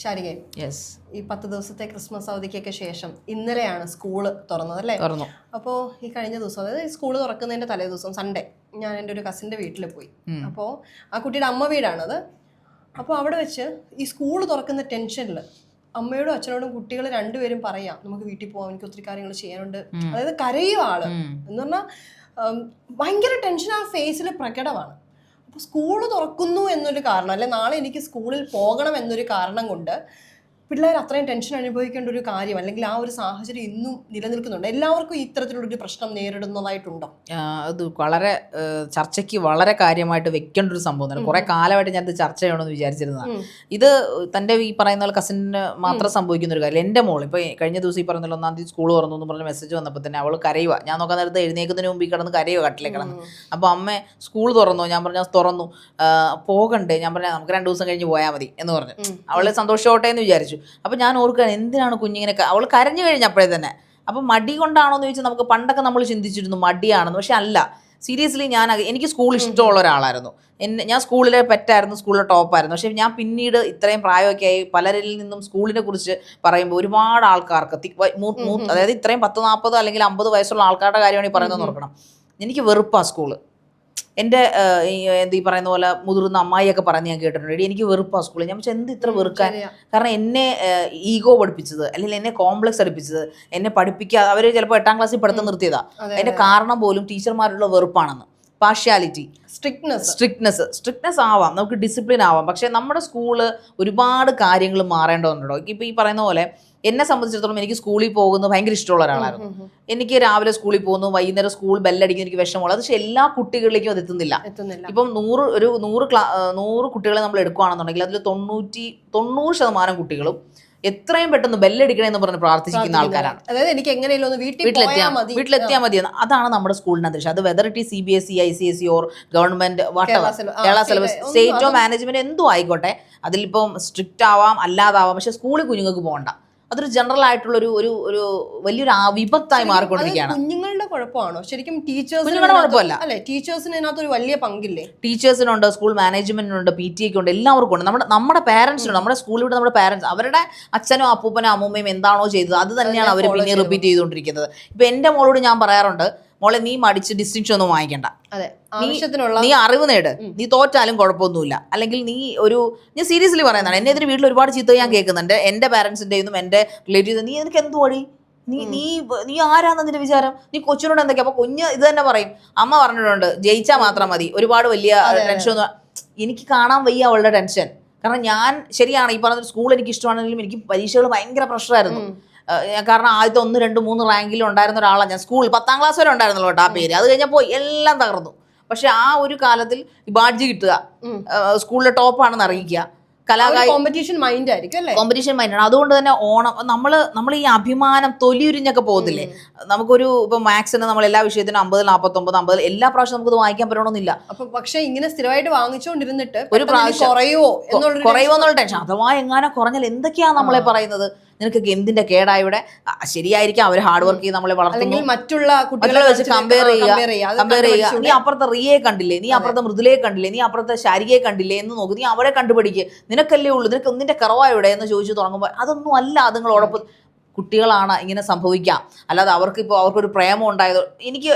ശാരികെ, ഈ 10 ദിവസത്തെ ക്രിസ്മസ് അവധിക്കൊക്കെ ശേഷം ഇന്നലെയാണ് സ്കൂള് തുറന്നത് അല്ലേ? അപ്പോൾ ഈ കഴിഞ്ഞ ദിവസം, അതായത് സ്കൂള് തുറക്കുന്നതിന്റെ തലേ ദിവസം സൺഡേ, ഞാൻ എൻ്റെ ഒരു കസിൻ്റെ വീട്ടിൽ പോയി. അപ്പോൾ ആ കുട്ടിയുടെ അമ്മ വീടാണത്. അപ്പോൾ അവിടെ വെച്ച് ഈ സ്കൂള് തുറക്കുന്ന ടെൻഷനിൽ അമ്മയോടും അച്ഛനോടും കുട്ടികൾ രണ്ടുപേരും പറയാം, നമുക്ക് വീട്ടിൽ പോകാം, എനിക്ക് ഒത്തിരി കാര്യങ്ങൾ ചെയ്യാനുണ്ട്. അതായത് കരയും ആള് എന്ന് പറഞ്ഞാൽ ഭയങ്കര ടെൻഷൻ ആ ഫേസിൽ പ്രകടമാണ്. അപ്പോൾ സ്കൂള് തുറക്കുന്നു എന്നൊരു കാരണം, അല്ലെ നാളെ എനിക്ക് സ്കൂളിൽ പോകണം എന്നൊരു കാരണം കൊണ്ട് പിള്ളേർ അത്രയും ടെൻഷൻ അനുഭവിക്കേണ്ട ഒരു കാര്യം, അല്ലെങ്കിൽ ആ ഒരു സാഹചര്യം ഇന്നും നിലനിൽക്കുന്നുണ്ട്. എല്ലാവർക്കും ഇത്തരത്തിലുള്ളൊരു പ്രശ്നം നേരിടുന്നതായിട്ടുണ്ടോ? അത് വളരെ ചർച്ചയ്ക്ക് വളരെ കാര്യമായിട്ട് വെക്കേണ്ട ഒരു സംഭവം. കുറെ കാലമായിട്ട് ഞാനത് ചർച്ച ചെയ്യണമെന്ന് വിചാരിച്ചിരുന്നതാണ്. ഇത് തൻ്റെ ഈ പറയുന്ന പോലെ കസിന് മാത്രം സംഭവിക്കുന്ന ഒരു കാര്യം. എൻ്റെ മോൾ ഇപ്പോൾ കഴിഞ്ഞ ദിവസം ഈ പറയുന്ന 1-ാം തീയതി സ്കൂൾ തുറന്നു എന്ന് പറഞ്ഞ മെസ്സേജ് വന്നപ്പോൾ തന്നെ അവൾ കരയുക. ഞാൻ നോക്കാൻ നേരത്ത് എഴുന്നേൽക്കുന്നതിന് മുമ്പ് ഈ കിടന്ന് കരയുക, കട്ടിലേ കിടന്ന്. അപ്പോൾ അമ്മ സ്കൂൾ തുറന്നു, ഞാൻ പറഞ്ഞു തുറന്നു, പോകണ്ടേ? ഞാൻ പറഞ്ഞാൽ നമുക്ക് 2 ദിവസം കഴിഞ്ഞ് പോയാൽ മതി എന്ന് പറഞ്ഞു. അവൾ സന്തോഷത്തോട്ടെ എന്ന് വിചാരിച്ചു. അപ്പം ഞാൻ ഓർക്കുകയാണ്, എന്തിനാണ് കുഞ്ഞിങ്ങനെ അവൾ കരഞ്ഞു കഴിഞ്ഞപ്പോഴേ തന്നെ. അപ്പം മടി കൊണ്ടാണോ എന്ന് ചോദിച്ചാൽ നമുക്ക് പണ്ടൊക്കെ നമ്മൾ ചിന്തിച്ചിരുന്നു മടിയാണെന്ന്. പക്ഷെ അല്ല, സീരിയസ്ലി എനിക്ക് സ്കൂൾ ഇഷ്ടമുള്ള ഒരാളായിരുന്നു. ഞാൻ സ്കൂളിലെ പെറ്റായിരുന്നു, സ്കൂളിലെ ടോപ്പായിരുന്നു. പക്ഷേ ഞാൻ പിന്നീട് ഇത്രയും പ്രായമൊക്കെ ആയി പലരിൽ നിന്നും സ്കൂളിനെ കുറിച്ച് പറയുമ്പോൾ ഒരുപാട് ആൾക്കാർക്ക് അതായത് ഇത്രയും 10-40 അല്ലെങ്കിൽ 50 വയസ്സുള്ള ആൾക്കാരുടെ കാര്യമാണ് ഈ പറയുന്നത് നോക്കണം. എനിക്ക് വെറുപ്പാണ് സ്കൂള്. എൻ്റെ ഈ പറയുന്ന പോലെ മുതിർന്ന അമ്മായിയൊക്കെ പറഞ്ഞ് ഞാൻ കേട്ടിട്ടുണ്ട്, എനിക്ക് വെറുപ്പാണ് സ്കൂളിൽ. ഞാൻ പക്ഷെ എന്ത് ഇത്ര വെറുക്കാൻ? കാരണം എന്നെ ഈഗോ പഠിപ്പിച്ചത്, അല്ലെങ്കിൽ എന്നെ കോംപ്ലക്സ് പഠിപ്പിച്ചത്, എന്നെ പഠിപ്പിക്കാതെ അവർ ചിലപ്പോൾ 8-ാം ക്ലാസ്സിൽ പഠിത്തം നിർത്തിയതാ. അതിൻ്റെ കാരണം പോലും ടീച്ചർമാരുടെ വെറുപ്പാണെന്ന്. പാർഷ്യാലിറ്റി, സ്ട്രിക്ട്നെസ് ആവാം, നമുക്ക് ഡിസിപ്ലിൻ ആവാം. പക്ഷെ നമ്മുടെ സ്കൂള് ഒരുപാട് കാര്യങ്ങൾ മാറേണ്ടതുണ്ടോ? ഇപ്പോൾ ഈ പറയുന്ന പോലെ എന്നെ സംബന്ധിച്ചിടത്തോളം എനിക്ക് സ്കൂളിൽ പോകുന്നത് ഭയങ്കര ഇഷ്ടമുള്ള ഒരാളായിരുന്നു. എനിക്ക് രാവിലെ സ്കൂളിൽ പോകുന്നു, വൈകുന്നേരം സ്കൂൾ ബെല്ലടിക്കുന്ന എനിക്ക് വിഷമമുള്ളത്. പക്ഷെ എല്ലാ കുട്ടികളിലേക്കും അത് എത്തുന്നില്ല. ഇപ്പം 100 കുട്ടികളെ നമ്മൾ എടുക്കുകയാണെന്നുണ്ടെങ്കിൽ അതിൽ 90% കുട്ടികളും എത്രയും പെട്ടെന്ന് ബെല്ലടിക്കണമെന്ന് പറഞ്ഞ് പ്രാർത്ഥിക്കുന്ന ആൾക്കാരാണ്. അതായത് എനിക്ക് എങ്ങനെയല്ലോ വീട്ടിലെത്തിയാൽ മതി. അതാണ് നമ്മുടെ സ്കൂളിന്റെ അന്തരീക്ഷം. അത് whether it CBSE, ICSE or government Kerala syllabus, സ്റ്റേറ്റോ മാനേജ്മെന്റ് എന്തോ ആയിക്കോട്ടെ, അതിലിപ്പം സ്ട്രിക്റ്റ് ആവാം അല്ലാതാവാം. പക്ഷെ സ്കൂളിൽ കുഞ്ഞുങ്ങൾക്ക് പോകണ്ട. അതൊരു ജനറൽ ആയിട്ടുള്ള ഒരു വലിയൊരു വിപത്തായി മാറിക്കൊണ്ടിരിക്കുകയാണ്. കുഞ്ഞുങ്ങളുടെ കുഴപ്പമാണോ ശരിക്കും? കുഞ്ഞുങ്ങളുടെ കുഴപ്പമല്ല അല്ലെ, ടീച്ചേഴ്സിന് ഇതിനകത്തൊരു വലിയ പങ്കില്ലേ? ടീച്ചേഴ്സിനുണ്ട്, സ്കൂൾ മാനേജ്മെന്റിനുണ്ട്, PTA ഉണ്ട്, എല്ലാവർക്കും ഉണ്ട്. നമ്മുടെ പാരന്റ്സിനുണ്ട്. നമ്മുടെ സ്കൂളിൽ വിട്ട് നമ്മുടെ പാരന്റ്സ്, അവരുടെ അച്ഛനോ അപ്പൂപ്പനോ അമ്മൂമ്മയും എന്താണോ ചെയ്തത് അത് തന്നെയാണ് അവർ പിന്നെ റിപ്പീറ്റ് ചെയ്തുകൊണ്ടിരിക്കുന്നത്. ഇപ്പൊ എന്റെ മോളോട് ഞാൻ പറയാറുണ്ട്, മോളെ നീ മടിച്ച് ഡിസ്റ്റിങ്ഷൻ ഒന്നും വാങ്ങിക്കണ്ട, നീ അറിവ് നേട്, നീ തോറ്റാലും കുഴപ്പമൊന്നുമില്ല. അല്ലെങ്കിൽ ഞാൻ സീരിയസ്ലി പറയുന്നതാണ്. എന്നെ ഇതിന് വീട്ടിൽ ഒരുപാട് ചീത്ത ഞാൻ കേൾക്കുന്നുണ്ട്, എന്റെ പാരന്റ്സിന്റെയും എന്റെ റിലേറ്റീവ്സ്. നീ എനിക്ക് എന്ത് വഴി, നീ ആരാന്ന് നിന്റെ വിചാരം, നീ കൊച്ചിനോട് എന്തൊക്കെയാ? അപ്പൊ കുഞ്ഞ് ഇത് തന്നെ പറയും, അമ്മ പറഞ്ഞിട്ടുണ്ട് ജയിച്ചാൽ മാത്രം മതി, ഒരുപാട് വലിയ ടെൻഷൻ ഒന്നും. എനിക്ക് കാണാൻ വയ്യ അവളുടെ ടെൻഷൻ. കാരണം ഞാൻ ശരിയാണ് ഈ പറഞ്ഞ സ്കൂൾ എനിക്ക് ഇഷ്ടമാണെങ്കിലും എനിക്ക് പരീക്ഷകൾ ഭയങ്കര പ്രഷറായിരുന്നു. കാരണം ആദ്യത്തെ 1, 2, 3 റാങ്കിലും ഉണ്ടായിരുന്ന ഒരാളാണ് ഞാൻ. സ്കൂൾ 10-ാം ക്ലാസ് വരെ ഉണ്ടായിരുന്നല്ലോ കേട്ടോ ആ പേര്. അത് കഴിഞ്ഞപ്പോൾ എല്ലാം തകർന്നു. പക്ഷെ ആ ഒരു കാലത്തിൽ ബാഡ്ജ് കിട്ടുക, സ്കൂളിലെ ടോപ്പാണെന്ന് അറിയിക്കുക, കോമ്പറ്റീഷൻ മൈൻഡ് ആയിരിക്കും അല്ലേ? കോമ്പറ്റീഷൻ മൈൻഡാണ്. അതുകൊണ്ട് തന്നെ ഓണം നമ്മൾ ഈ അഭിമാനം തൊലിയുരിഞ്ഞൊക്കെ പോകത്തില്ലേ? നമുക്കൊരു ഇപ്പൊ മാത്സിന് നമ്മൾ എല്ലാ വിഷയത്തിനും 50, 49, 50 എല്ലാ പ്രാവശ്യം നമുക്കത് വായിക്കാൻ പറ്റണമെന്നില്ല. അപ്പൊ പക്ഷെ ഇങ്ങനെ സ്ഥിരമായിട്ട് വാങ്ങിച്ചുകൊണ്ടിരുന്നിട്ട് ഒരു പ്രാവശ്യം കുറയുമോ എന്നുള്ള ടെൻഷൻ. അഥവാ എങ്ങാനും കുറഞ്ഞാൽ എന്തൊക്കെയാ നമ്മളെ പറയുന്നത്, നിനക്കൊക്കെ എന്തിന്റെ കേടാ ഇവിടെ? ശരിയായിരിക്കാം, അവർ ഹാർഡ് വർക്ക് ചെയ്ത് നമ്മളെ വളർത്തുന്നു, മറ്റുള്ള കുട്ടികളെ വെച്ച് കമ്പയർ ചെയ്യുക. നീ അപ്പുറത്തെ റിയയെ കണ്ടില്ലേ, നീ അപ്പുറത്തെ മൃദുലയെ കണ്ടില്ലേ, നീ അപ്പുറത്തെ ശാരികയെ കണ്ടില്ലേ എന്ന് നോക്കും. നീ അവരെ കണ്ടുപിടിക്കുക, നിനക്കല്ലേ ഉള്ളൂ, നിനക്ക് ഒന്നിന്റെ കുറവാ ഇവിടെ എന്ന് ചോദിച്ചു തുടങ്ങുമ്പോൾ അതൊന്നും അല്ല. അതുങ്ങളോടൊപ്പം കുട്ടികളാണ് ഇങ്ങനെ സംഭവിക്കാം. അല്ലാതെ അവർക്കൊരു പ്രേമം ഉണ്ടായത്. എനിക്ക്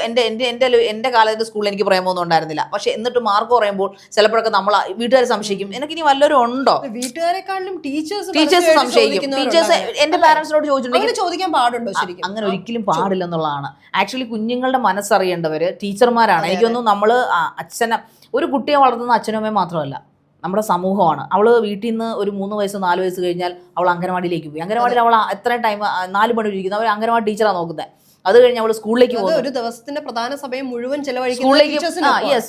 എൻ്റെ കാലത്ത് സ്കൂളിൽ എനിക്ക് പ്രേമമൊന്നും ഉണ്ടായിരുന്നില്ല. പക്ഷെ എന്നിട്ട് മാർക്ക് പറയുമ്പോൾ ചിലപ്പോഴൊക്കെ നമ്മൾ വീട്ടുകാർ സംശയിക്കും, എനിക്കിനി വല്ലവരും ഉണ്ടോ? വീട്ടുകാരെക്കാളും ടീച്ചേഴ്സ് സംശയിക്കും. ടീച്ചേഴ്സ് എന്റെ പാരന്റ്സിനോട് ചോദിച്ചിട്ടുണ്ടെങ്കിൽ ചോദിക്കാൻ പാടുണ്ടോ? ശരിക്കും അങ്ങനെ ഒരിക്കലും പാടില്ല എന്നുള്ളതാണ്. ആക്ച്വലി കുഞ്ഞുങ്ങളുടെ മനസ്സറിയേണ്ടവര് ടീച്ചർമാരാണ്. എനിക്കൊന്നും നമ്മള് ഒരു കുട്ടിയെ വളർത്തുന്ന അച്ഛനും അമ്മയും മാത്രമല്ല, നമ്മുടെ സമൂഹമാണ്. അവള് വീട്ടിൽ നിന്ന് ഒരു 3 വയസ്സ് 4 വയസ്സ് കഴിഞ്ഞാൽ അവൾ അംഗനവാടിയിലേക്ക് പോയി. അംഗനവാടിയിൽ അവൾ എത്രയും ടൈം 4 മണി ഇരിക്കുന്നത്, അവർ അംഗനവാടി ടീച്ചറാണ് നോക്കുന്നത്. അത് കഴിഞ്ഞ് അവള് സ്കൂളിലേക്ക് പോകും. ഒരു ദിവസത്തിന്റെ പ്രധാന സമയം മുഴുവൻ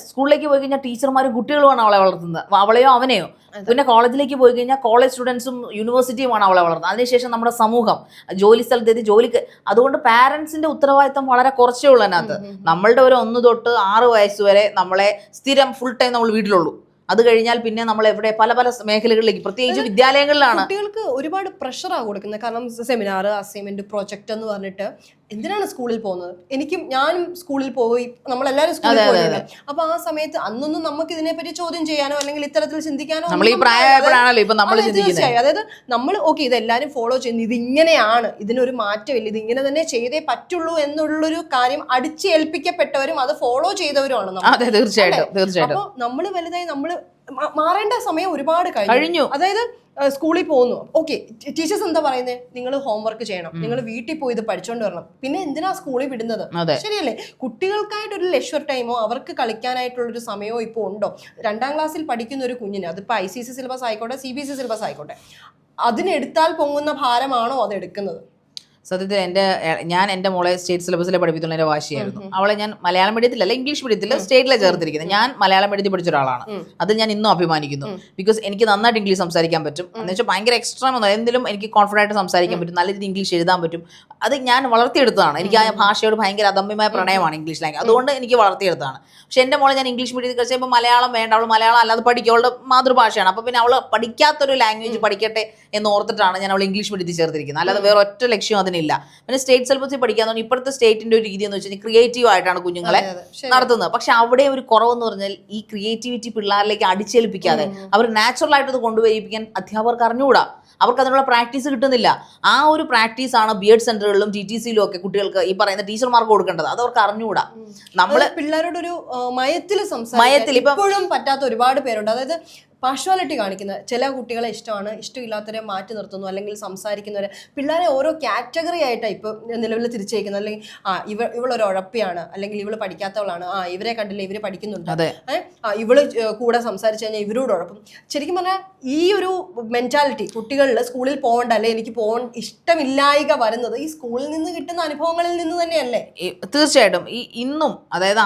സ്കൂളിലേക്ക് പോയി കഴിഞ്ഞാൽ ടീച്ചർമാരും കുട്ടികളുമാണ് അവളെ വളർത്തുന്നത്, അവളെയോ അവനെയോ. പിന്നെ കോളേജിലേക്ക് പോയി കഴിഞ്ഞാൽ കോളേജ് സ്റ്റുഡൻസും യൂണിവേഴ്സിറ്റിയുമാണ് അവളെ വളർത്തുന്നത്. അതിനുശേഷം നമ്മുടെ സമൂഹം, ജോലി സ്ഥലത്തേക്ക് ജോലിക്ക്. അതുകൊണ്ട് പാരന്റ്സിന്റെ ഉത്തരവാദിത്തം വളരെ കുറച്ചേ ഉള്ളൂ അതിനകത്ത്. നമ്മളുടെ ഒരു 1 തൊട്ട് 6 വയസ്സ് വരെ നമ്മളെ സ്ഥിരം ഫുൾ ടൈം നമ്മൾ വീട്ടിലുള്ളൂ. അത് കഴിഞ്ഞാൽ പിന്നെ നമ്മൾ എവിടെ പല മേഖലകളിലേക്ക്, പ്രത്യേകിച്ച് വിദ്യാലയങ്ങളിലാണ്. കുട്ടികൾക്ക് ഒരുപാട് പ്രഷറാണ് കൊടുക്കുന്നത്. കാരണം സെമിനാർ, അസൈൻമെന്റ്, പ്രൊജക്ട് എന്ന് പറഞ്ഞിട്ട് എന്തിനാണ് സ്കൂളിൽ പോകുന്നത്? ഞാനും സ്കൂളിൽ പോയി, നമ്മളെല്ലാവരും സ്കൂളിൽ പോയിട്ടുണ്ട്. അപ്പൊ ആ സമയത്ത് അന്നൊന്നും നമുക്ക് ഇതിനെപ്പറ്റി ചോദ്യം ചെയ്യാനോ അല്ലെങ്കിൽ ഇത്തരത്തിൽ ചിന്തിക്കാനോ തീർച്ചയായും. അതായത് നമ്മൾ ഓക്കെ ഇതെല്ലാരും ഫോളോ ചെയ്യുന്നു, ഇത് ഇങ്ങനെയാണ്, ഇതിനൊരു മാറ്റമില്ല, ഇത് ഇങ്ങനെ തന്നെ ചെയ്തേ പറ്റുള്ളൂ എന്നുള്ളൊരു കാര്യം അടിച്ചേൽപ്പിക്കപ്പെട്ടവരും അത് ഫോളോ ചെയ്തവരുമാണ് നമ്മൾ. തീർച്ചയായിട്ടും. അപ്പൊ നമ്മൾ വലുതായി നമ്മൾ മാറേണ്ട സമയം ഒരുപാട് കഴിഞ്ഞു. അതായത് സ്കൂളിൽ പോകുന്നു, ഓക്കെ ടീച്ചേഴ്സ് എന്താ പറയുന്നത്, നിങ്ങൾ ഹോംവർക്ക് ചെയ്യണം, നിങ്ങൾ വീട്ടിൽ പോയി ഇത് പഠിച്ചോണ്ട് വരണം, പിന്നെ എന്തിനാ സ്കൂളിൽ വിടുന്നത്? ശരിയല്ലേ? കുട്ടികൾക്കായിട്ടൊരു ലെഷർ ടൈമോ അവർക്ക് കളിക്കാനായിട്ടുള്ളൊരു സമയമോ ഇപ്പോൾ ഉണ്ടോ? 2ാം ക്ലാസ്സിൽ പഠിക്കുന്ന ഒരു കുഞ്ഞിന്, അതിപ്പോൾ ICSE സിലബസ് ആയിക്കോട്ടെ, CBSE സിലബസ് ആയിക്കോട്ടെ, അതിനെടുത്താൽ പൊങ്ങുന്ന ഭാരമാണോ അത് എടുക്കുന്നത്? സത്യത്തിൽ ഞാൻ എൻ്റെ മോളെ സ്റ്റേറ്റ് സിലബസിലെ പഠിപ്പിക്കുന്ന എൻ്റെ വാശിയായിരുന്നു. അവളെ ഞാൻ മലയാളം മീഡിയത്തിലല്ല, ഇംഗ്ലീഷ് മീഡിയത്തിൽ സ്റ്റേറ്റിലെ ചേർത്തിരിക്കുന്നത്. ഞാൻ മലയാളം മീഡിയത്തിൽ പഠിച്ച ഒരാളാണ്. അത് ഞാൻ ഇന്നും അഭിമാനിക്കുന്നു. ബിക്കോസ് എനിക്ക് നന്നായിട്ട് ഇംഗ്ലീഷ് സംസാരിക്കാൻ പറ്റും. എന്ന് വെച്ചാൽ ഭയങ്കര എക്സ്ട്രാ ഒന്നും, എന്തെങ്കിലും എനിക്ക് കോൺഫിഡൻ്റ് ആയിട്ട് സംസാരിക്കാൻ പറ്റും, നല്ല രീതിയിൽ ഇംഗ്ലീഷ് എഴുതാൻ പറ്റും. അത് ഞാൻ വളർത്തിയെടുത്തതാണ്. എനിക്ക് ആ ഭാഷയോട് ഭയങ്കര അദമ്യമായ പ്രണയമാണ് ഇംഗ്ലീഷ് ലാംഗ്വേജ്. അതുകൊണ്ട് എനിക്ക് വളർത്തിയെടുത്താണ്. പക്ഷെ എൻ്റെ മോളെ ഞാൻ ഇംഗ്ലീഷ് മീഡിയത്തിൽ കഴിച്ചപ്പോൾ മലയാളം വേണ്ട, അവൾ മലയാളം അല്ലാതെ പഠിക്കും, അവളുടെ മാതൃഭാഷയാണ്. അപ്പോൾ പിന്നെ അവൾ പഠിക്കാത്തൊരു ലാംഗ്വേജ് പഠിക്കട്ടെ എന്ന് ഓർത്തിട്ടാണ് ഞാൻ അവൾ ഇംഗ്ലീഷ് മീഡിയത്തിൽ ചേർത്തിരിക്കുന്നത്. അല്ലാതെ വേറെ ഒറ്റ ലക്ഷ്യം അതിനില്ല. പിന്നെ സ്റ്റേറ്റ് സിലബസിൽ പഠിക്കാൻ ഇപ്പോഴത്തെ സ്റ്റേറ്റിന്റെ ഒരു രീതി എന്ന് വെച്ചാൽ ക്രിയേറ്റീവ് ആയിട്ടാണ് കുഞ്ഞുങ്ങളെ നടത്തുന്നത്. പക്ഷെ അവിടെ ഒരു കുറവെന്ന് പറഞ്ഞാൽ ഈ ക്രിയേറ്റിവിറ്റി പിള്ളേരിലേക്ക് അടിച്ചേൽപ്പിക്കാതെ അവർ നാച്ചുറൽ ആയിട്ട് അത് കൊണ്ടുപോയിപ്പിക്കാൻ അധ്യാപകർക്ക് അറിഞ്ഞുകൂടാ. അവർക്ക് അതിനുള്ള പ്രാക്ടീസ് കിട്ടുന്നില്ല. ആ ഒരു പ്രാക്ടീസാണ് BEd സെന്ററുകളിലും TTCയിലും ഒക്കെ കുട്ടികൾക്ക് ഈ പറയുന്ന ടീച്ചർമാർക്ക് കൊടുക്കേണ്ടത്. അത് അവർക്ക് അറിഞ്ഞുകൂടാ. നമ്മള് പിള്ളേരോടൊരു മയത്തിൽ ഇപ്പോഴും പറ്റാത്ത ഒരുപാട് പേരുണ്ട്. അതായത് പാർഷ്വാലിറ്റി കാണിക്കുന്ന ചില കുട്ടികളെ ഇഷ്ടമാണ്, ഇഷ്ടമില്ലാത്തവരെ മാറ്റി നിർത്തുന്നു, അല്ലെങ്കിൽ സംസാരിക്കുന്നവരെ, പിള്ളേരെ ഓരോ കാറ്റഗറി ആയിട്ടാണ് ഇപ്പോൾ നിലവിൽ തിരിച്ചേക്കുന്നത്. അല്ലെങ്കിൽ ഇവളൊരു ഉഴപ്പിയാണ്, അല്ലെങ്കിൽ ഇവള് പഠിക്കാത്തവളാണ്, ഇവരെ കണ്ടില്ല ഇവര് പഠിക്കുന്നുണ്ട്, ഇവള് കൂടെ സംസാരിച്ചു കഴിഞ്ഞാൽ ഇവരോട് ഉഴപ്പും. ശരിക്കും പറഞ്ഞാൽ ഈ ഒരു മെന്റാലിറ്റി കുട്ടികളിൽ സ്കൂളിൽ പോകണ്ട, അല്ലെ എനിക്ക് പോകാൻ ഇഷ്ടമില്ലായിക വരുന്നത് ഈ സ്കൂളിൽ നിന്ന് കിട്ടുന്ന അനുഭവങ്ങളിൽ നിന്ന് തന്നെയല്ലേ? തീർച്ചയായിട്ടും. ഇന്നും അതായത്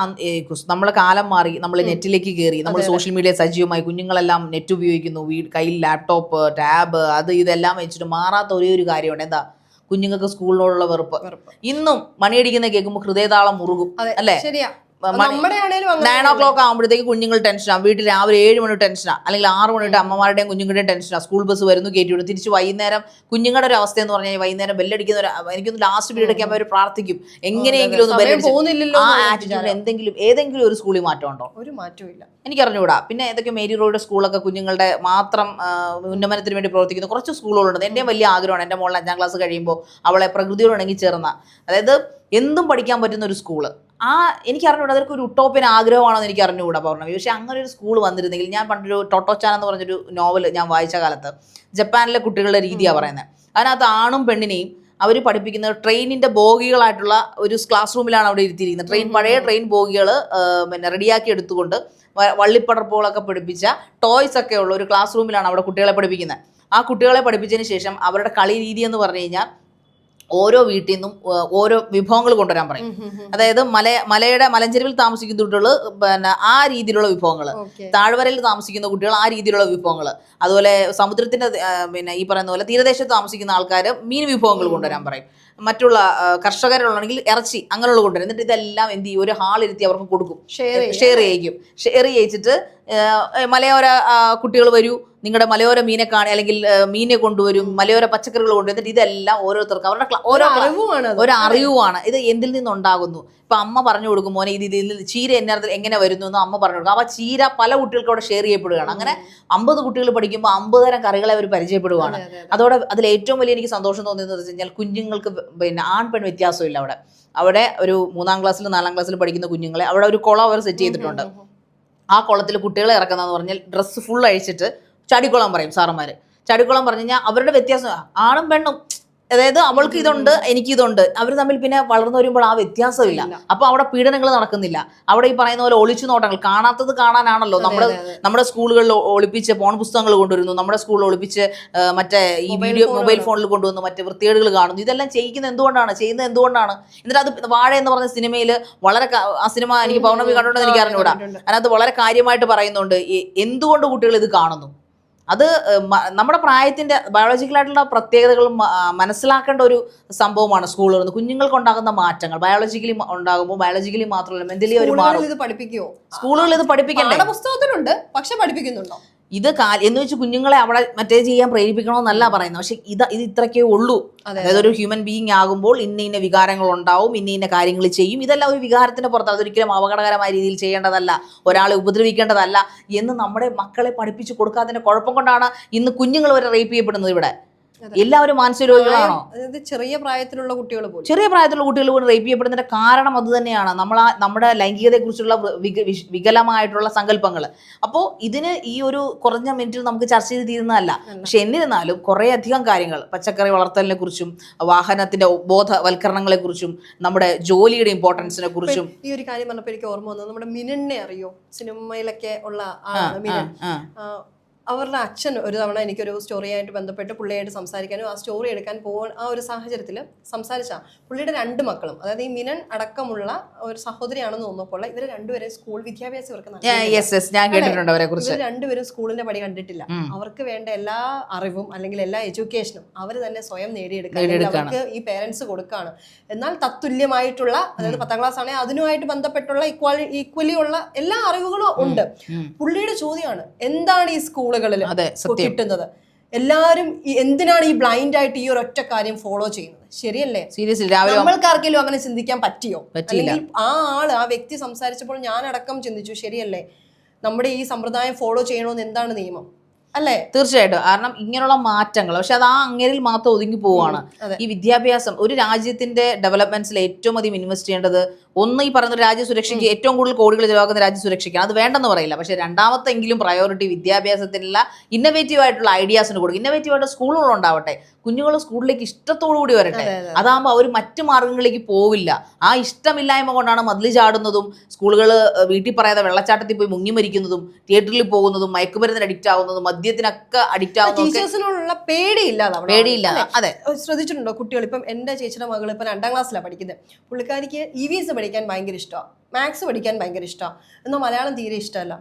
നമ്മളെ കാലം മാറി, നമ്മൾ നെറ്റിലേക്ക് കയറി, നമ്മൾ സോഷ്യൽ മീഡിയ സജീവമായി, കുഞ്ഞുങ്ങളെല്ലാം നെറ്റ് ഉപയോഗിക്കുന്നു, കയ്യിൽ ലാപ്ടോപ്പ്, ടാബ്, അത് ഇതെല്ലാം വെച്ചിട്ട് മാറാത്ത ഒരു കാര്യമുണ്ട്. എന്താ? കുഞ്ഞുങ്ങൾക്ക് സ്കൂളിനോടുള്ള വെറുപ്പ്. ഇന്നും മണിയടിക്കുന്ന കേൾക്കുമ്പോൾ ഹൃദയതാളം മുറുകും, അല്ലേ? 9 o'clock ആകുമ്പോഴത്തേക്ക് കുഞ്ഞുങ്ങൾ ടെൻഷനാണ്. വീട്ടിൽ രാവിലെ 7 മണി ടെൻഷനാണ്, അല്ലെങ്കിൽ 6 മണി അമ്മമാരുടെയും കുഞ്ഞുങ്ങളുടെയും ടെൻഷനാണ്. സ്കൂൾ ബസ് വരുന്നു, കയറ്റിവിടും, തിരിച്ച് വൈകുന്നേരം കുഞ്ഞുങ്ങളുടെ ഒരു അവസ്ഥ എന്ന് പറഞ്ഞാൽ വൈകുന്നേരം ബെല്ലടിക്കുന്ന എനിക്കൊന്ന് ലാസ്റ്റ് പീരീഡ് ഒക്കെ അവർ പ്രാർത്ഥിക്കും എങ്ങനെയെങ്കിലും ഒന്ന് ഏതെങ്കിലും ഒരു സ്കൂളിൽ മാറ്റം ഉണ്ടോ? ഒരു മാറ്റവും ഇല്ല. എനിക്കറിഞ്ഞുകൂടാ. പിന്നെ ഏതൊക്കെ മേരി റോഡ് സ്കൂളൊക്കെ കുഞ്ഞുങ്ങളുടെ മാത്രം ഉന്നമനത്തിന് വേണ്ടി പ്രവർത്തിക്കുന്ന കുറച്ച് സ്കൂളുകളുണ്ട്. എൻ്റെയും വലിയ ആഗ്രഹമാണ് എൻ്റെ മോളിൽ 5ാം ക്ലാസ് കഴിയുമ്പോൾ അവളെ പ്രകൃതിയോട് ഇണങ്ങി ചേർന്ന, അതായത് എന്തും പഠിക്കാൻ പറ്റുന്ന ഒരു സ്കൂള്. എനിക്ക് അറിഞ്ഞുകൂടാ, അതൊക്കെ ഒരു ഉട്ടോപ്യൻ ആഗ്രഹമാണെന്ന് എനിക്ക് അറിഞ്ഞുകൂടാ പൗർണമി. പക്ഷെ അങ്ങനെ ഒരു സ്കൂൾ വന്നിരുന്നെങ്കിൽ, ഞാൻ പണ്ടൊരു ടോട്ടോച്ചാൻ എന്ന് പറഞ്ഞൊരു നോവൽ ഞാൻ വായിച്ച കാലത്ത് ജപ്പാനിലെ കുട്ടികളുടെ രീതിയാണ് പറയുന്നത്. അതിനകത്ത് ആണും പെണ്ണിനെയും അവർ പഠിപ്പിക്കുന്നത് ട്രെയിനിന്റെ ബോഗികളായിട്ടുള്ള ഒരു ക്ലാസ് റൂമിലാണ് അവിടെ ഇരുത്തിയിരിക്കുന്നത്. പഴയ ട്രെയിൻ ബോഗികൾ പിന്നെ റെഡിയാക്കി എടുത്തുകൊണ്ട് വള്ളിപ്പടർപ്പുകളൊക്കെ പഠിപ്പിച്ച ടോയ്സ് ഒക്കെ ഉള്ള ഒരു ക്ലാസ് റൂമിലാണ് അവിടെ കുട്ടികളെ പഠിപ്പിക്കുന്നത്. ആ കുട്ടികളെ പഠിപ്പിച്ചതിന് ശേഷം അവരുടെ കളി രീതി എന്ന് പറഞ്ഞു കഴിഞ്ഞാൽ ഓരോ വീട്ടിൽ നിന്നും ഓരോ വിഭവങ്ങൾ കൊണ്ടുവരാൻ പറയും. അതായത് മലഞ്ചെരുവിൽ താമസിക്കുന്ന കുട്ടികൾ പിന്നെ ആ രീതിയിലുള്ള വിഭവങ്ങൾ, താഴ്വരയിൽ താമസിക്കുന്ന കുട്ടികൾ ആ രീതിയിലുള്ള വിഭവങ്ങൾ, അതുപോലെ സമുദ്രത്തിന്റെ പിന്നെ ഈ പറയുന്ന പോലെ തീരദേശത്ത് താമസിക്കുന്ന ആൾക്കാർ മീൻ വിഭവങ്ങൾ കൊണ്ടുവരാൻ പറയും. മറ്റുള്ള കർഷകരുള്ളെങ്കിൽ ഇറച്ചി അങ്ങനെയുള്ള കൊണ്ടുവരും. എന്നിട്ട് ഇതെല്ലാം എന്ത് ചെയ്യും, ഒരു ഹാളിരുത്തി അവർക്ക് കൊടുക്കും, ഷെയർ ചെയ്യിച്ചിട്ട് മലയോര കുട്ടികൾ വരൂ, നിങ്ങളുടെ മലയോര മീനെ കാണി, അല്ലെങ്കിൽ മീനെ കൊണ്ടുവരും, മലയോര പച്ചക്കറികൾ കൊണ്ടുവരും. എന്നിട്ട് ഇതെല്ലാം ഓരോരുത്തർക്ക് അവരുടെ ഒരു അറിവുമാണ്. ഇത് എന്തിൽ നിന്നുണ്ടാകുന്നു. ഇപ്പൊ അമ്മ പറഞ്ഞു കൊടുക്കും, മോനെ ഇതിൽ ചീര എങ്ങനെ വരുന്നു എന്ന് അമ്മ പറഞ്ഞു കൊടുക്കും. ആ ചീര പല കുട്ടികൾക്ക് അവിടെ ഷെയർ ചെയ്യപ്പെടുകയാണ്. അങ്ങനെ 50 കുട്ടികൾ പഠിക്കുമ്പോൾ 50 തരം കറികളെ അവർ പരിചയപ്പെടുകയാണ്. അതോടെ അതിൽ ഏറ്റവും വലിയ എനിക്ക് സന്തോഷം തോന്നിയെന്ന് വെച്ച് കഴിഞ്ഞാൽ കുഞ്ഞുങ്ങൾക്ക് പിന്നെ ആൺ പെൺ വ്യത്യാസമില്ല. അവിടെ ഒരു 3ാം ക്ലാസ്സിലും 4ാം ക്ലാസ്സിലും പഠിക്കുന്ന കുഞ്ഞുങ്ങളെ അവിടെ ഒരു കുളം അവർ സെറ്റ് ചെയ്തിട്ടുണ്ട്. ആ കുളത്തിൽ കുട്ടികളെ ഇറക്കുന്നതെന്ന് പറഞ്ഞാൽ ഡ്രസ്സ് ഫുൾ അഴിച്ചിട്ട് ചാടിക്കുളം പറയും സാറന്മാര്. ചാടിക്കുളം പറഞ്ഞു കഴിഞ്ഞാൽ അവരുടെ വ്യത്യാസം ആണും പെണ്ണും, അതായത് അവൾക്ക് ഇതുണ്ട് എനിക്കിതുണ്ട്, അവർ തമ്മിൽ പിന്നെ വളർന്നു വരുമ്പോൾ ആ വ്യത്യാസമില്ല. അപ്പൊ അവിടെ പീഡനങ്ങൾ നടക്കുന്നില്ല. അവിടെ ഈ പറയുന്ന പോലെ ഒളിച്ചു നോട്ടങ്ങൾ, കാണാത്തത് കാണാനാണല്ലോ നമ്മുടെ സ്കൂളുകളിൽ ഒളിപ്പിച്ച് പോൺ പുസ്തകങ്ങൾ കൊണ്ടുവരുന്നു, നമ്മുടെ സ്കൂളിൽ ഒളിപ്പിച്ച് മറ്റേ ഈ വീഡിയോ മൊബൈൽ ഫോണിൽ കൊണ്ടുവന്നു മറ്റേ വൃത്തികേടുകൾ കാണുന്നു. ചെയ്യുന്നത് എന്തുകൊണ്ടാണ്? എന്നിട്ട് അത് വാഴ എന്ന് പറഞ്ഞ സിനിമയിൽ വളരെ, ആ സിനിമ എനിക്ക് പൗർണമി കണ്ടുകൊണ്ടെന്ന് എനിക്ക് അറിഞ്ഞുകൂടാ, അതിനകത്ത് വളരെ കാര്യമായിട്ട് പറയുന്നുണ്ട് എന്തുകൊണ്ട് കുട്ടികൾ ഇത് കാണുന്നു. അത് നമ്മുടെ പ്രായത്തിന്റെ ബയോളജിക്കലായിട്ടുള്ള പ്രത്യേകതകൾ മനസ്സിലാക്കേണ്ട ഒരു സംഭവമാണ് സ്കൂളുകളിൽ. കുഞ്ഞുങ്ങൾക്ക് ഉണ്ടാകുന്ന മാറ്റങ്ങൾ ബയോളജിക്കലി ഉണ്ടാകുമ്പോൾ ബയോളജിക്കലി മാത്രമല്ല മെന്റലി ഒരു മാറും. ഇത് പഠിപ്പിക്കുമോ? സ്കൂളുകളിൽ ഇത് പഠിപ്പിക്കണ്ടേ? പുസ്തകത്തിലുണ്ട്, പക്ഷെ പഠിപ്പിക്കുന്നുണ്ടോ? ഇത് എന്ന് വെച്ച് കുഞ്ഞുങ്ങളെ അവിടെ മറ്റേ ചെയ്യാൻ പ്രേരിപ്പിക്കണമെന്നല്ല പറയുന്നത്. പക്ഷെ ഇത് ഇത്രയ്ക്കേ ഉള്ളൂ. അതായത് ഒരു ഹ്യൂമൻ ബീയിങ് ആകുമ്പോൾ ഇന്ന വികാരങ്ങൾ ഉണ്ടാവും, ഇന്ന കാര്യങ്ങൾ ചെയ്യും. ഇതെല്ലാം ഒരു വികാരത്തിന്റെ പുറത്ത്, അതൊരിക്കലും അപകടകരമായ രീതിയിൽ ചെയ്യേണ്ടതല്ല, ഒരാളെ ഉപദ്രവിക്കേണ്ടതല്ല എന്ന് നമ്മുടെ മക്കളെ പഠിപ്പിച്ചു കൊടുക്കാത്തതിന്റെ കുഴപ്പം കൊണ്ടാണ് ഇന്ന് കുഞ്ഞുങ്ങൾ വരെ റേപ്പ് ചെയ്യപ്പെടുന്നത്. ഇവിടെ എല്ലാവരും മാനസിക രോഗികളാണോ? ചെറിയ പ്രായത്തിലുള്ള കുട്ടികൾ പോലും റേപ്പ് ചെയ്യപ്പെടുന്നതിന്റെ കാരണം അത് തന്നെയാണ്. നമ്മുടെ ലൈംഗികതയെക്കുറിച്ചുള്ള വികലമായിട്ടുള്ള സങ്കല്പങ്ങൾ. അപ്പോൾ ഇതിന് ഈ ഒരു കുറഞ്ഞ മിനിറ്റിൽ നമുക്ക് ചർച്ച ചെയ്ത് തീരുന്നതല്ല. പക്ഷെ എന്നിരുന്നാലും കുറേ അധികം കാര്യങ്ങൾ, പച്ചക്കറി വളർത്തലിനെ കുറിച്ചും വാഹനത്തിന്റെ ബോധവൽക്കരണങ്ങളെ കുറിച്ചും നമ്മുടെ ജോലിയുടെ ഇമ്പോർട്ടൻസിനെ കുറിച്ചും. ഈ ഒരു കാര്യം പറഞ്ഞപ്പോൾ എനിക്ക് ഓർമ്മ വന്നത്, നമ്മുടെ മിനനെ അറിയോ? സിനിമയിലൊക്കെ ഉള്ള ആളാണ് മിനൻ. അവരുടെ അച്ഛൻ ഒരു തവണ എനിക്കൊരു സ്റ്റോറിയായിട്ട് ബന്ധപ്പെട്ട് പുള്ളിയായിട്ട് സംസാരിക്കാനും ആ സ്റ്റോറി എടുക്കാൻ പോകാൻ ആ ഒരു സാഹചര്യത്തിൽ സംസാരിച്ച പുള്ളിയുടെ 2 മക്കളും, അതായത് ഈ മിനൻ അടക്കമുള്ള ഒരു സഹോദരിയാണെന്ന് തോന്നുമ്പോൾ ഇവർ രണ്ടുപേരും സ്കൂൾ വിദ്യാഭ്യാസം ഇവർ രണ്ടുപേരും സ്കൂളിന്റെ പടി കണ്ടിട്ടില്ല. അവർക്ക് വേണ്ട എല്ലാ അറിവും അല്ലെങ്കിൽ എല്ലാ എഡ്യൂക്കേഷനും അവർ തന്നെ സ്വയം നേടിയെടുക്കാൻ അവർക്ക് ഈ പേരൻസ് കൊടുക്കുകയാണ്. എന്നാൽ തത്തുല്യമായിട്ടുള്ള, അതായത് 10ാം ക്ലാസ് ആണെങ്കിൽ അതിനുമായിട്ട് ബന്ധപ്പെട്ടുള്ള ഈക്വലി ഉള്ള എല്ലാ അറിവുകളും ഉണ്ട്. പുള്ളിയുടെ ചോദ്യമാണ്, എന്താണ് ഈ സ്കൂളുകളിൽ കിട്ടുന്നത്? എല്ലാരും എന്തിനാണ് ഈ ബ്ലൈൻഡ് ആയിട്ട് ഈ ഒരൊറ്റ കാര്യം ഫോളോ ചെയ്യുന്നത്? ശരിയല്ലേ? സീരിയസ്ലി നമ്മൾക്ക് ആർക്കെങ്കിലും അങ്ങനെ ചിന്തിക്കാൻ പറ്റിയോ? അല്ലെങ്കിൽ ആ വ്യക്തി സംസാരിച്ചപ്പോൾ ഞാൻ അടക്കം ചിന്തിച്ചു, ശരിയല്ലേ, നമ്മുടെ ഈ സമ്പ്രദായം ഫോളോ ചെയ്യണമെന്ന് എന്താണ് നിയമം? അല്ലേ? തീർച്ചയായിട്ടും. കാരണം ഇങ്ങനെയുള്ള മാറ്റങ്ങൾ, പക്ഷെ അത് ആ അങ്ങേരിൽ മാത്രം ഒതുങ്ങി പോവാണ്. ഈ വിദ്യാഭ്യാസം ഒരു രാജ്യത്തിന്റെ ഡെവലപ്മെന്റ്സിൽ ഏറ്റവും അധികം ഇൻവെസ്റ്റ് ചെയ്യേണ്ടത്, ഒന്ന് ഈ പറയുന്ന രാജ്യസുരക്ഷയ്ക്ക് ഏറ്റവും കൂടുതൽ കോടികൾ ചെലവാക്കുന്ന രാജ്യസുരക്ഷയ്ക്കാണ്. അത് വേണ്ടെന്ന് പറയില്ല. പക്ഷെ രണ്ടാമത്തെങ്കിലും പ്രയോറിറ്റി വിദ്യാഭ്യാസത്തിനുള്ള ഇന്നവേറ്റീവ് ആയിട്ടുള്ള ഐഡിയാസിന് കൊടുക്കും. ഇന്നവേറ്റീവ് ആയിട്ട് സ്കൂളുകൾ ഉണ്ടാവട്ടെ, കുഞ്ഞുങ്ങൾ സ്കൂളിലേക്ക് ഇഷ്ടത്തോടു കൂടി വരട്ടെ. അതാകുമ്പോൾ അവർ മറ്റു മാർഗങ്ങളിലേക്ക് പോവില്ല. ആ ഇഷ്ടമില്ലായ്മ കൊണ്ടാണ് മതിൽ ചാടുന്നതും, സ്കൂളുകൾ വീട്ടിൽ പറയാതെ വെള്ളച്ചാട്ടത്തിൽ പോയി മുങ്ങി മരിക്കുന്നതും, തിയേറ്ററിൽ പോകുന്നതും, മയക്കുമരുന്നിന് അഡിക്റ്റ് ആവുന്നതും, മദ്യത്തിനൊക്കെ അഡിക്റ്റ് ആവുന്നതും. ടീച്ചേഴ്സിനുള്ള പേടിയില്ലാതെ. അതെ, ശ്രദ്ധിച്ചിട്ടുണ്ടോ? കുട്ടികൾ ഇപ്പം എൻ്റെ ചേച്ചിയുടെ മകൾ ഇപ്പം 2ാം ക്ലാസ്സിലാണ് പഠിക്കുന്നത്. പുള്ളിക്കാരിക്ക് EVS പഠിക്കാൻ ഭയങ്കര ഇഷ്ടമാണ്, മാത്സ് പഠിക്കാൻ ഭയങ്കര ഇഷ്ടമാണ്. എന്നാൽ മലയാളം തീരെ ഇഷ്ടമല്ല.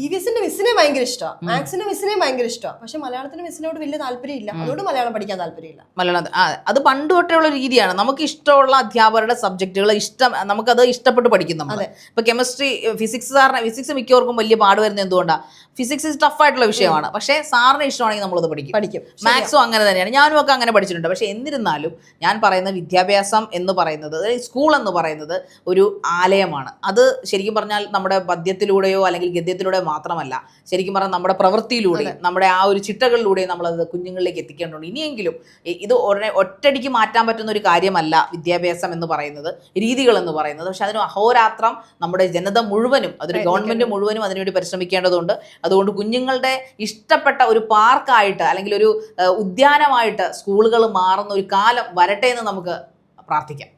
EVSന്റെ മിസ്സിനെ ഭയങ്കര ഇഷ്ടമാണ്, മാത്സിന്റെ മിസ്സിനെ ഭയങ്കര ഇഷ്ടമാണ്. പക്ഷെ മലയാളത്തിന്റെ മിസ്സിനോട് വലിയ താല്പര്യമില്ല. അതുകൊണ്ട് മലയാളം പഠിക്കാൻ താല്പര്യമില്ല. മലയാളം അത് പണ്ട് തൊട്ടുള്ള രീതിയാണ്. നമുക്ക് ഇഷ്ടമുള്ള അധ്യാപകരുടെ സബ്ജക്റ്റുകൾ നമുക്കത് ഇഷ്ടപ്പെട്ട് പഠിക്കും. നമ്മൾ ഇപ്പൊ കെമിസ്ട്രി, ഫിസിക്സ് മിക്കവർക്കും വലിയ പാട് വരുന്നത് എന്തുകൊണ്ടാണ്? ഫിസിക്സ് ടഫ് ആയിട്ടുള്ള വിഷയമാണ്. പക്ഷേ സാറിന് ഇഷ്ടമാണെങ്കിൽ നമ്മളത് പഠിക്കും. മാത്സും അങ്ങനെ തന്നെയാണ്. ഞാനും ഒക്കെ അങ്ങനെ പഠിച്ചിട്ടുണ്ട്. പക്ഷെ എന്നിരുന്നാലും ഞാൻ പറയുന്ന വിദ്യാഭ്യാസം എന്ന് പറയുന്നത്, സ്കൂൾ എന്ന് പറയുന്നത് ഒരു ആലയമാണ്. അത് ശരിക്കും പറഞ്ഞാൽ നമ്മുടെ പദ്യത്തിലൂടെയോ അല്ലെങ്കിൽ ഗദ്യത്തിലൂടെയോ മാത്രമല്ല, ശരിക്കും പറഞ്ഞാൽ നമ്മുടെ പ്രവൃത്തിയിലൂടെയും നമ്മുടെ ആ ഒരു ചിട്ടകളിലൂടെയും നമ്മളത് കുഞ്ഞുങ്ങളിലേക്ക് എത്തിക്കേണ്ടതുണ്ട്. ഇനിയെങ്കിലും ഇത് ഒറ്റയടിക്ക് മാറ്റാൻ പറ്റുന്ന ഒരു കാര്യമല്ല വിദ്യാഭ്യാസം എന്ന് പറയുന്നത്, രീതികൾ എന്ന് പറയുന്നത്. പക്ഷെ അതിന് അഹോരാത്രം നമ്മുടെ ജനത മുഴുവനും, അതൊരു ഗവൺമെന്റ് മുഴുവനും അതിനുവേണ്ടി പരിശ്രമിക്കേണ്ടതുണ്ട്. അതുകൊണ്ട് കുഞ്ഞുങ്ങളുടെ ഇഷ്ടപ്പെട്ട ഒരു പാർക്കായിട്ട് അല്ലെങ്കിൽ ഒരു ഉദ്യാനമായിട്ട് സ്കൂളുകൾ മാറുന്ന ഒരു കാലം വരട്ടെ എന്ന് നമുക്ക് പ്രാർത്ഥിക്കാം.